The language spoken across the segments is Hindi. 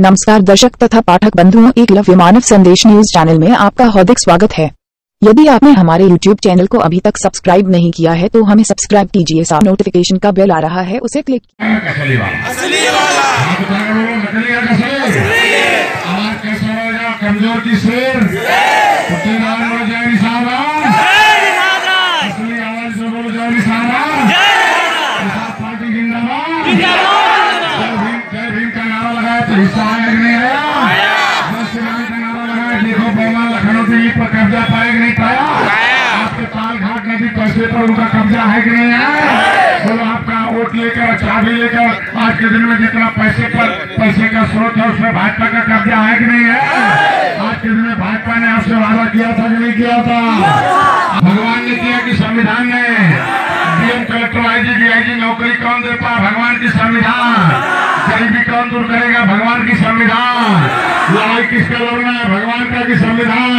नमस्कार दर्शक तथा पाठक बंधुओं, एकलव्य मानव संदेश न्यूज चैनल में आपका हार्दिक स्वागत है। यदि आपने हमारे YouTube चैनल को अभी तक सब्सक्राइब नहीं किया है तो हमें सब्सक्राइब कीजिए। साथ नोटिफिकेशन का बेल आ रहा है उसे क्लिक कमजोर की शेर पार्टी जिंदाबाद। जय भीम का नारा लगाया तो हिस्सा आया कि नहीं आया? का नारा लगाया, देखो बोला लखनऊ दिल्ली पर कब्जा पाया कि नहीं पाया? आपके तालघाट नदी पैसे पर उनका कब्जा है कि नहीं है? बोलो आपका वोट लेकर, चाबी लेकर आज के दिन में जितना पैसे का स्रोत है उसमें भाजपा का कब्जा है कि नहीं है? आज के दिन में भाजपा ने आपसे वादा किया था कि नहीं किया था? भगवान ने किया कि संविधान ने? डीएम, कलेक्टर, आईजी, डीआईजी नौकरी कौन देता? भगवान की संविधान। गरीबी कौन दूर करेगा? भगवान की संविधान। लड़ाई किसका लड़ना है? भगवान का की संविधान।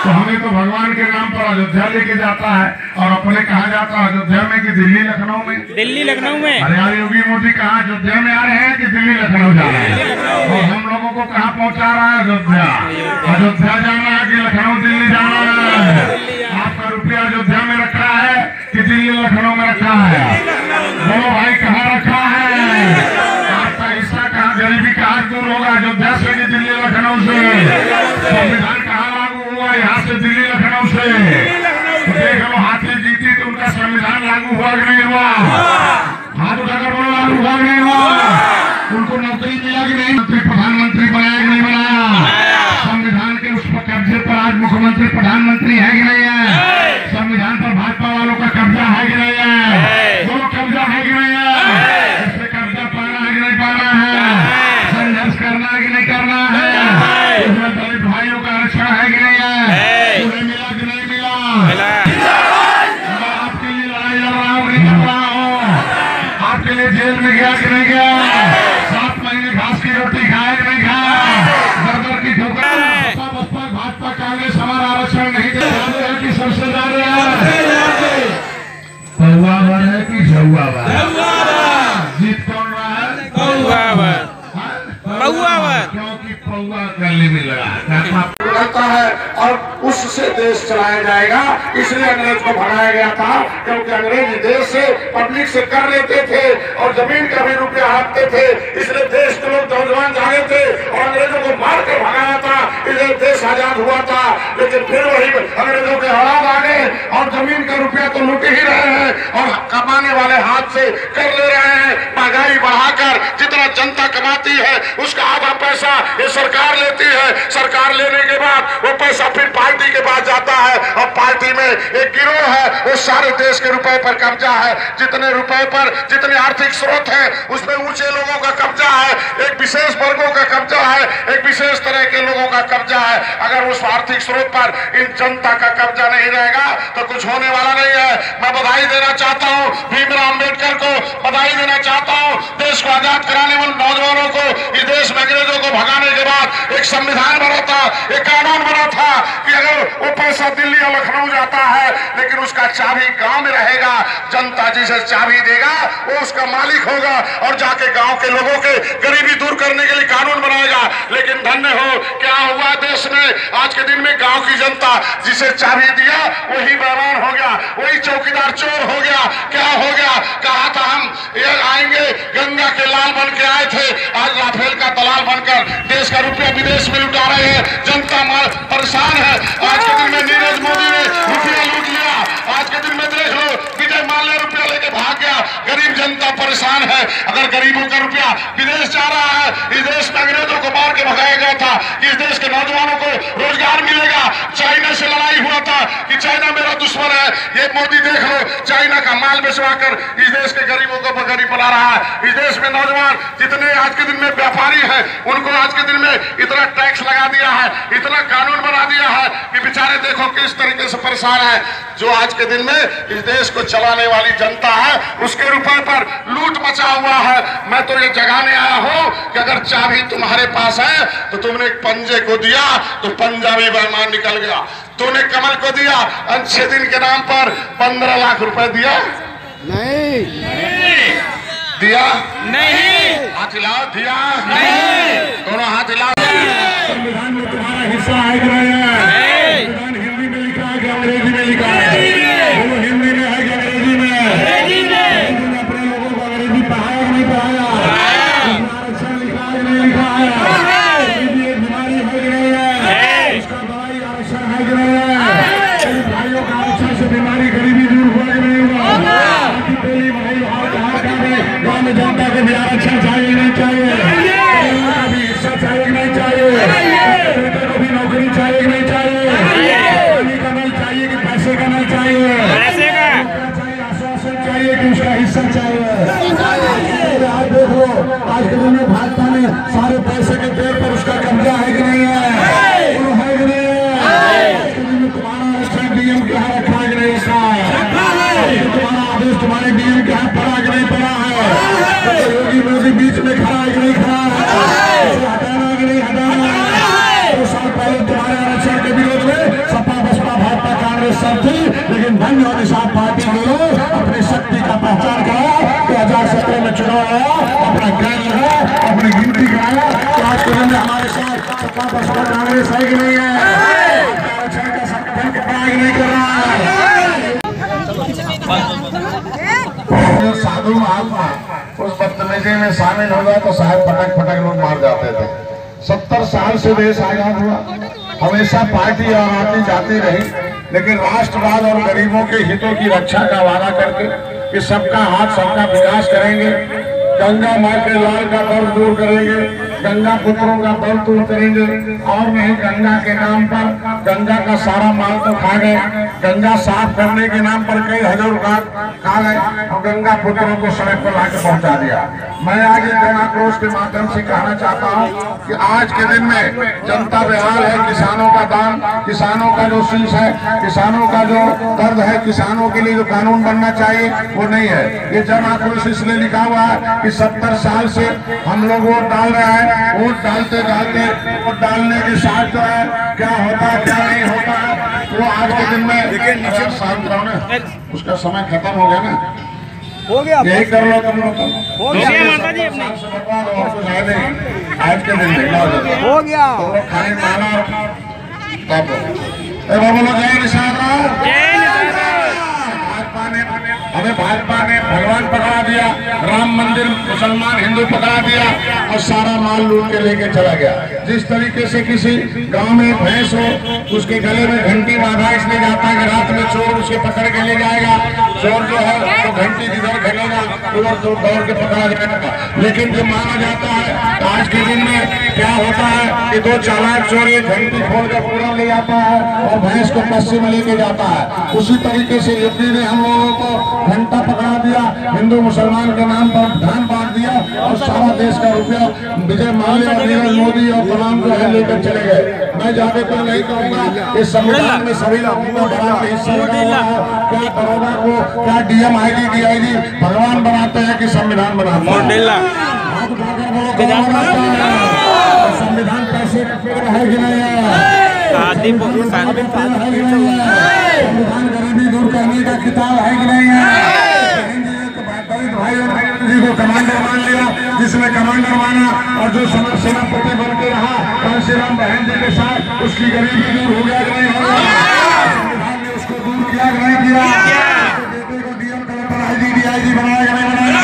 तो हमें तो भगवान के नाम पर अयोध्या लेके जाता है और अपने कहा जाता है अयोध्या में कि दिल्ली लखनऊ में? दिल्ली लखनऊ में। अरे यार योगी मोदी कहाँ अयोध्या में आ रहे हैं कि दिल्ली लखनऊ जा रहे हैं? और हम लोगों को कहाँ पहुँचा रहा है? अयोध्या जाना है कि लखनऊ दिल्ली जाना है? आपका रुपया अयोध्या में रखा है कि दिल्ली लखनऊ में रखा है? बोलो भाई कहाँ रखा है? आपका हिस्सा कहाँ? गरीबी कहाँ दूर होगा? अयोध्या से कि दिल्ली लखनऊ से? संविधान कहाँ लागू हुआ? यहाँ से दिल्ली लखनऊ से? तो देख लो, हाथी जीती तो उनका संविधान लागू हुआ कि नहीं हुआ? हाथ उठाकर बोलो लागू हुआ कि नहीं हुआ? उनको नौकरी मिला कि नहीं? मंत्री प्रधानमंत्री बनाया कि नहीं बनाया? संविधान के उस पर कब्जे पर आज मुख्यमंत्री प्रधानमंत्री है कि नहीं है? संविधान पर भाजपा वालों का कब्जा है कि नहीं है? दोनों कब्जा है कि नहीं है? इस पे कब्जा पाना है कि नहीं पाना है? संघर्ष करना है कि नहीं करना है? इसमें दलित भाइयों का आरक्षण है कि नहीं है? उन्हें मिला कि नहीं मिला? मैं आपके लिए लड़ाई लड़ रहा हूँ, नहीं लड़ रहा हूँ। आपके लिए जेल में गया कि नहीं गया? 7 महीने घास की रोटी खाया कि नहीं खाया? दर की ठोकर। बसपा भाजपा कांग्रेस हमारा आरक्षण नहीं दे रहे हैं कि सबसे ज्यादा है? पौवा है कि जौवा? जीत कौन रहा है? क्योंकि पौवा गली में लगा है और उससे देश चलाया जाएगा। इसलिए अंग्रेज को भगाया गया था, क्योंकि अंग्रेज देश से पब्लिक से कर लेते थे और जमीन का भी रुपया हड़पते थे। इसलिए देश के लोग नौजवान जागे थे और अंग्रेजों को मार कर भगाया था, इसलिए देश आजाद हुआ था। लेकिन फिर वही अंग्रेजों के हालात आ गए और जमीन का रुपया तो लूट ही रहे हैं और कमाने वाले हाथ से कर ले रहे हैं। महंगाई बढ़ाकर जितना जनता कमाती है उसका आधा पैसा ये सरकार लेती है। सरकार लेने के बाद वो पैसा फिर पार्टी के पास जाता है और पार्टी में एक गिरोह है, वो सारे देश के रुपए पर कब्जा है। जितने रुपए पर जितने आर्थिक स्रोत हैं उसमें ऊंचे लोगों का कब्जा है, एक विशेष वर्गों का कब्जा है, एक विशेष तरह के लोगों का कब्जा है। अगर उस आर्थिक स्रोत पर इन जनता का कब्जा नहीं रहेगा तो कुछ होने वाला नहीं है। मैं बधाई देना चाहता हूँ भीमराव अम्बेडकर को, बधाई देना चाहता हूँ देश को आजाद कराने वाले नौजवानों को। इस देश में अंग्रेजों को भगाने के बाद एक संविधान बना था, एक कानून बना था कि अगर वो पैसा दिल्ली या लखनऊ जाता है लेकिन उसका चाबी गांव में रहेगा, जनता जिसे चाबी देगा वो उसका मालिक होगा और जाके गांव के लोगों के गरीबी दूर करने के लिए कानून बनाएगा। लेकिन धन्य हो, क्या हुआ देश में? आज के दिन में गांव की जनता जिसे चाबी दिया वही बेईमान हो गया, वही चौकीदार चोर हो गया। क्या हो गया? कहा था हम ये आएंगे, गंगा के लाल बन के आए थे, आज राफेल का दलाल बनकर देश का रुपया विदेश में लुटा रहे हैं। जनता परेशान है। आज के दिन में नीरज मोदी ने रुपया लूट लिया। आज के दिन में देख लो विजय माल्या रुपया लेके भाग गया। गरीब जनता परेशान है। अगर गरीबों का रुपया विदेश जा रहा है, इस देश में अंग्रेजों को मार के भगाया गया था, इस देश के नौजवानों को रोजगार मिलेगा। चाइना से लड़ाई हुआ था कि चाइना मेरा दुश्मन है, ये मोदी देख लो चाइना का माल बेचवा कर इस देश के गरीबों को गरीब बना रहा है। इस देश में नौजवान जितने आज के दिन में व्यापारी हैं उनको आज के दिन में इतना टैक्स लगा दिया है, इतना कानून बना दिया है कि बेचारे देखो किस तरीके से परेशान है। जो आज के दिन में इस देश को चलाने वाली जनता है उसके रुपए पर लूट मचा हुआ है। मैं तो ये जगाने आया हूं कि अगर चाबी तुम्हारे पास है तो तुमने पंजे को दिया तो पंजाबी बेईमान निकल गया। तूने कमल को दिया अच्छे दिन के नाम पर 15 लाख रुपए दिया नहीं। दिया नहीं, हाथ हिलाओ, दिया नहीं, दोनों हाथ हिलाओ। संविधान में तुम्हारा हिस्सा है कि नहीं है? संविधान हिंदी में लिखा है कि अंग्रेजी में लिखा है? वो हिंदी में है कि अंग्रेजी में? अपने लोगों को अंग्रेजी पढ़ाया कि नहीं पढ़ाया? आरक्षण लिखा है कि नहीं लिखा है? गरीबी एक बीमारी है कि नहीं है? उसका दवाई आरक्षण है कि नहीं है? भाइयों का आरक्षण से बीमारी गरीबी दूर हुआ कि नहीं हुआ? पहली भाई गाँव में जनता को भी आरक्षण चाहिए नहीं चाहिए? भी हिस्सा चाहिए कि नहीं चाहिए? बेटे को भी नौकरी चाहिए कि नहीं चाहिए? पानी का नल चाहिए कि पैसे का नल चाहिए? पैसे का चाहिए, आश्वासन चाहिए कि उसका हिस्सा चाहिए? आज देख लो, आज के दिन में भाजपा ने सारे पैसे के पेड़ पर उसका कब्जा है कि नहीं है? वो है कि नहीं है? तुम्हारा आरक्षण डीएम के यहाँ रखा है कि नहीं रखा है? तुम्हारा आदेश तुम्हारे डीएम के यहाँ पड़ा कि नहीं पड़ा है? योगी मोदी बीच में खड़ा है कि नहीं खड़ा है? हटाना कि नहीं हटाना? 2 साल पहले तुम्हारे आरक्षण के विरोध में सपा बसपा भाजपा कांग्रेस सब थी, लेकिन धन्य और निषाद पार्टी के लोग अपनी शक्ति का पहचान कराया। 2017 में चुनाव आया, अपना ज्ञान लगाया, अपनी गिनती कराया। तो आज के दिन में हमारे साथ सपा बसपा कांग्रेस है कि नहीं है? आरक्षण का संगठन कितना है कि नहीं कर रहा है? साधु महात्मा उस बदतमीजी में शामिल हो गए तो शायद फटक फटक लोग मार जाते थे। 70 साल से देश आजाद हुआ, हमेशा पार्टी और आती जाती रही, लेकिन राष्ट्रवाद और गरीबों के हितों की रक्षा का वादा करके कि सबका हाथ सबका विकास करेंगे, गंगा माँ के लाल का दर्द दूर करेंगे, गंगा पुत्रों का दर्द दूर करेंगे, और नहीं गंगा के नाम पर गंगा का सारा माल तो खा गए, गंगा साफ करने के नाम पर कई हजार खा गए और गंगा पुत्रों को सड़क पर लाके पहुंचा दिया। मैं आज इस जन आक्रोश के माध्यम से कहना चाहता हूं कि आज के दिन में जनता बेहाल है। किसानों का दाम, किसानों का जो शीश है, किसानों का जो दर्द है, किसानों के लिए जो कानून बनना चाहिए वो नहीं है। ये जन आक्रोश इसलिए लिखा हुआ है कि 70 साल से हम लोग वोट डाल रहे हैं, वोट डालते डालते वोट डालने के साथ जो है क्या होता है क्या नहीं होता है वो आज के दिन में शांत रहो ना, उसका समय खत्म हो गया ना, हो गया, यही कर लो तुम लोग, हो गया माता जी अपने, आज के दिन में हो गया, तुम लोग खाली माना बोलो जय निषाद राव। हमें भाजपा ने भगवान पकड़ा दिया, राम मंदिर मुसलमान हिंदू पकड़ा दिया और सारा माल लूट के लेके चला गया। जिस तरीके से किसी गांव में भैंस हो उसके गले में घंटी बांधा इसलिए जाता है कि रात में चोर उसे पकड़ के ले जाएगा, चोर जो है तो घंटी जिधर घनेगा उधर तो दौड़ के पकड़ा जाएगा। लेकिन जो माना जाता है आज के दिन में क्या होता है कि 2 चालाक चोर एक घंटी खोल कर पूरा ले जाता है और भैंस को पश्चिम में लेके जाता है। उसी तरीके से यूपी ने हम लोगों को घंटा पकड़ा दिया, हिंदू मुसलमान के नाम पर धान बांट दिया और सारा देश का रुपया विजय माल्या और नीरज मोदी और तमाम जो है लेकर चले गए। मैं ज्यादा तो नहीं कहूँगा, इस संविधान में सभी लोगों का बड़ा हिस्सा लगा है। क्या दरोगा को क्या डीएम आईजी डीआईजी भगवान बनाते हैं कि संविधान बनाते हैं? संविधान पैसे है कि नहीं है? संविधान गरीबी दूर करने का किताब है कि नहीं है? भाई को कमांडर मान लिया, जिसने कमांडर माना और जो सेनापति बन के रहा कांशीराम बहन जी के साथ, उसकी गरीबी दूर हो गया कि नहीं होगा? संविधान ने उसको दूर किया कि नहीं किया? बेटे को डीएम कलेक्टर आईजी डीआईजी बनाया कि नहीं बनाया?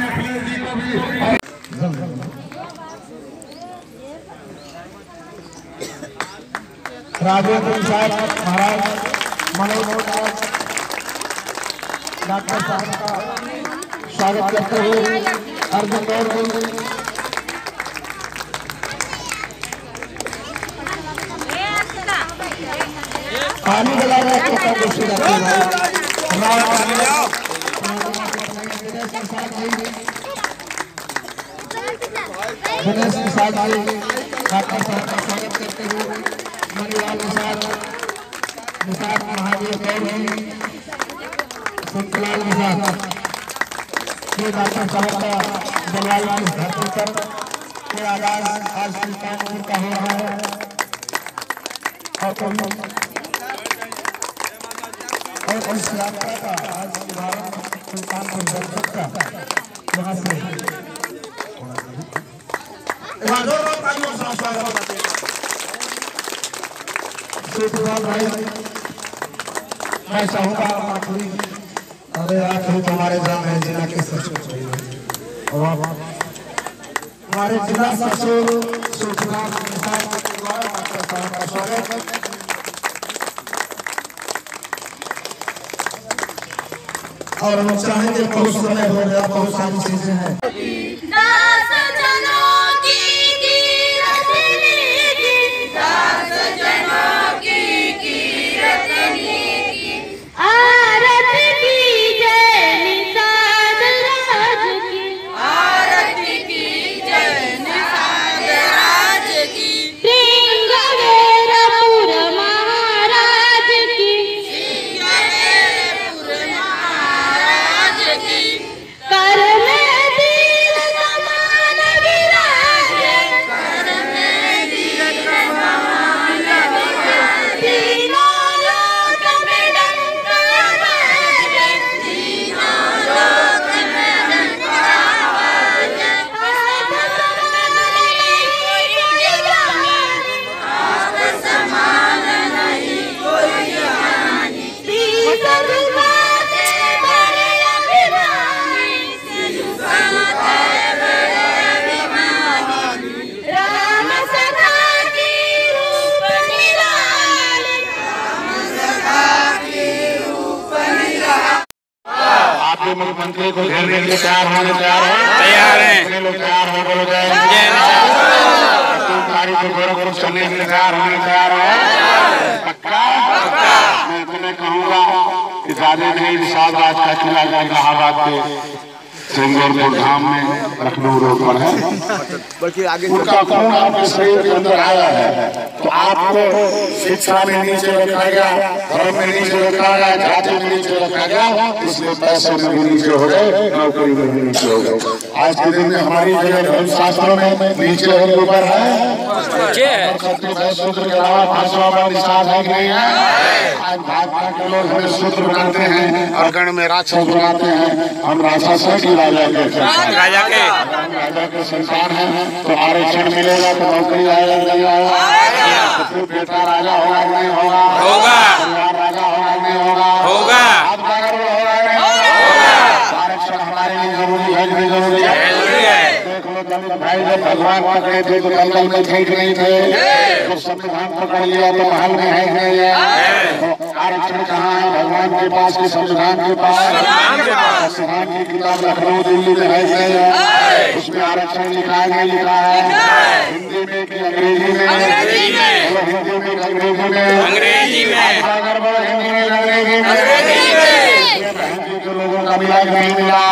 अखिलेश जी को भी राजेंद्र प्रसाद महाराज, मनोज डॉक्टर साहब का स्वागत करते हुए अर्जुन गौर पानी मिला गणेश प्रसाद जी डॉक्टर साहब का स्वागत करते हुए मणिलाल निषाद महावीर गौर सुखलाल निषाद डॉक्टर साहब का जलवायु की धरती पर के आगाज आज सुल्तानपुर का हो रहा है और इस यात्रा का आज शुभारंभ सुल्तानपुर जनपद का यहाँ से भाई मैं चाहूँगा अरे आखिरी तुम्हारे जाम है जिला के सचिव और हमारे जिला सचिव सूचना का स्वागत। और हम चाहेंगे बहुत समय हो गया, बहुत सारी चीजें हैं। मुख्यमंत्री को घेरने के लिए तैयार हैं, लोग तैयार हो बोलो जय को गोरखपुर चलने के लिए तैयार होने तैयार है। पक्का मैं तुम्हें कहूँगा कि ज्यादा नहीं विशाल राज का किला इलाहाबाद के सिंगरपुर धाम में लखनऊ रोड पर है, बल्कि आगे उनका खून आपके शरीर के अंदर आया है तो आपको शिक्षा में नीचे रखा गया, धर्म में नीचे रखा गया, जाति में नीचे रखा गया, इसलिए पैसे में भी नीचे हो गए, नौकरी में भी नीचे हो गए। आज के दिन में हमारी जगह धर्मशास्त्रों में नीचे और ऊपर है, सूत्र के अलावा पांचवा बड़ा निषाद है कि नहीं है। आज भाजपा के लोग हमें सूत्र बनाते हैं और गण में राक्षस बनाते हैं, हम राक्षस है कि राजा के संतान है, तो आरक्षण मिलेगा तो नौकरी आएगा नहीं आएगा, तो बेटा राजा होगा नहीं होगा, राजा होगा नहीं होगा, आरक्षण हमारे लिए जरूरी है नहीं जरूरी है। देख लो दलित भाई जब भगवान पकड़े थे तो दलदल में ठीक नहीं थे, तो संविधान पकड़ लिया तो महल में है नहीं है। आरक्षण कहाँ है? भगवान के पास कि संविधान के पास? संविधान की किताब लखनऊ दिल्ली में है नहीं है, उसमें आरक्षण लिखा है नहीं लिखा है? हिंदी में कि अंग्रेजी में? हिंदी में अंग्रेजी में? अंग्रेजी में अगर बोलो हिंदी में अंग्रेजी में बहन जी के लोगों का मिला नहीं मिला,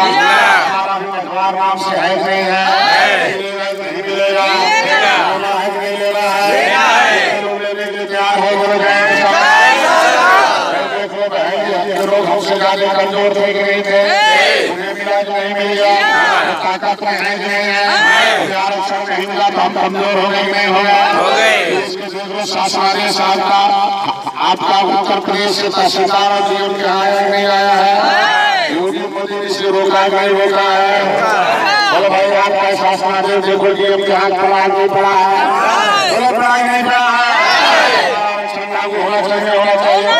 भगवान राम से है नहीं है, नहीं मिलेगा, नहीं लेना है, लोग लेने के लिए तैयार हो बोलो जाए। लोग हमसे ज्यादा कमजोर थे कि नहीं थे, उन्हें मिला कि नहीं मिल गया, ताकत में है कि नहीं है, आरक्षण नहीं मिला तो हम कमजोर हो गए नहीं हो गए। शासनादेश साहब का आपका उत्तर प्रदेश से तहसीलदार और जीवन के आया नहीं आया है, योगी मोदी ने इसे रोका नहीं रोका है। बोलो भाई आपका शासनादेश देखो कि अब यहाँ पढ़ा नहीं पड़ा है, बोलो पढ़ाई नहीं पड़ा है, आरक्षण लागू होना चाहिए होना चाहिए।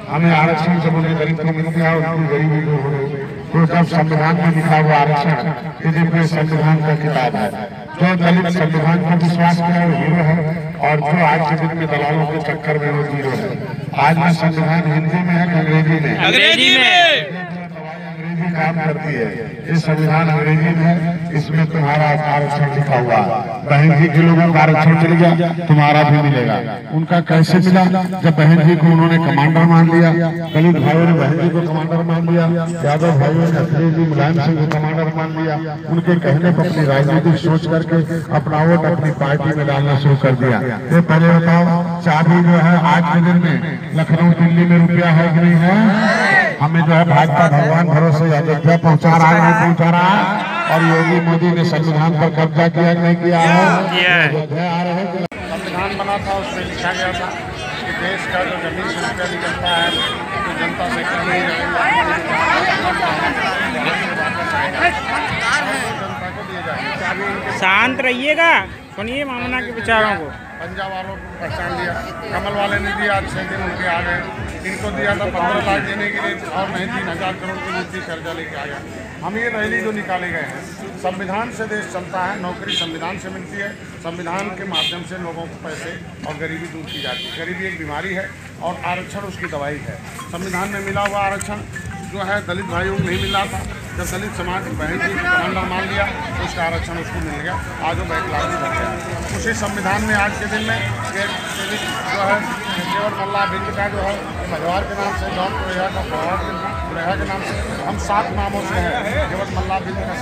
हमें आरक्षण जब उन्हें गरीब को मिल गया उनकी गरीबी को हो गई, तो जब संविधान में लिखा हुआ आरक्षण ये देखिए संविधान का किताब है, जो दलित संविधान पर विश्वास किया वो हीरो है, और जो आज के दिन में दलालों के चक्कर में वो जीरो है। आज में संविधान हिंदी में है अंग्रेजी में? अंग्रेजी में काम करती है, ये संविधान अंग्रेजी में है, इसमें तुम्हारा आरक्षण लिखा हुआ। बहन जी के लोगों का आरक्षण मिल गया, तुम्हारा भी मिलेगा। उनका कैसे मिला? जब बहन जी को उन्होंने कमांडर मान लिया, दलित भाइयों ने बहन जी को कमांडर मान लिया, यादव भाइयों ने अखिलेश जी मुलायम सिंह को कमांडर मान लिया, उनके कहने पर अपनी राजनीतिक सोच करके अपना वोट अपनी पार्टी में डालना शुरू कर दिया। ये पहले बताओ, चाबी जो है आज के दिन में लखनऊ दिल्ली में रुपया है कि नहीं है? हमें जो है भाजपा भगवान भरोसे अयोध्या पहुंचा रहा है नहीं पहुंचा रहा है, और योगी मोदी ने संविधान पर कब्जा किया नहीं किया है? अयोध्या आ रहे हैं। संविधान बना था उसमें लिखा गया था कि देश का जो जमीन से रुपया निकलता है तो जनता से कर नहीं जनता को दिए जाएंगे। शांत रहिएगा, सुनिए मामना के विचारों को। पंजाब वालों को पहचान लिया, कमल वाले ने दिया, 6 दिन उनके आ गए। इनको दिया था 15 लाख देने के लिए और नहीं 3000 करोड़ की नीति कर्जा लेके आ गया। हम ये रैली जो निकाले गए हैं, संविधान से देश चलता है, नौकरी संविधान से मिलती है, संविधान के माध्यम से लोगों को पैसे और गरीबी दूर की जाती है। गरीबी एक बीमारी है और आरक्षण उसकी दवाई है। संविधान में मिला हुआ आरक्षण जो है दलित भाइयों को नहीं मिल रहा था, जब दलित समाज बहन जी कमांडर मान लिया तो उसका आरक्षण उसको मिल गया, आज वो बैकलागी बन गया। उसी संविधान में आज के दिन में जो है केवल मल्ला बिंद का जो है भजवार के नाम से, जौन कुरेहा का कुरेहा के नाम से, हम 7 नामों से हैं। केवल मल्ला बिंद का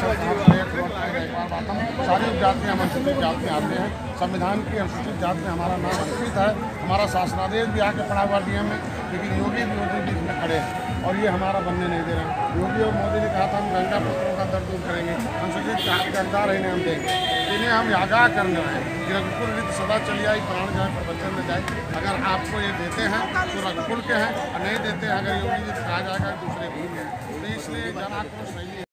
सारी उपजातियाँ हम अनुसूचित जात में आते हैं। संविधान की अनुसूचित जात में हमारा नाम अंकित है। हमारा शासनादेश भी आके पड़ा हुआ डीएम में, लेकिन योगी मोदी भी इसमें खड़े हैं और ये हमारा बनने नहीं दे रहे हैं। योगी और मोदी ने कहा था हम गंगा पुत्रों का दर्द दूर करेंगे, अनुसूचित जाति का अधिकार इन्हें हम देंगे। इन्हें हम आगाह करने हैं कि रघुकुल रीत सदा चली आई, प्राण जाए पर बचन न जाए। अगर आपको ये देते हैं तो रघुकुल के हैं और नहीं देते हैं अगर योगी जी तो कहा जाएगा दूसरे भी हैं। तो इसलिए जन आक्रोश नहीं है।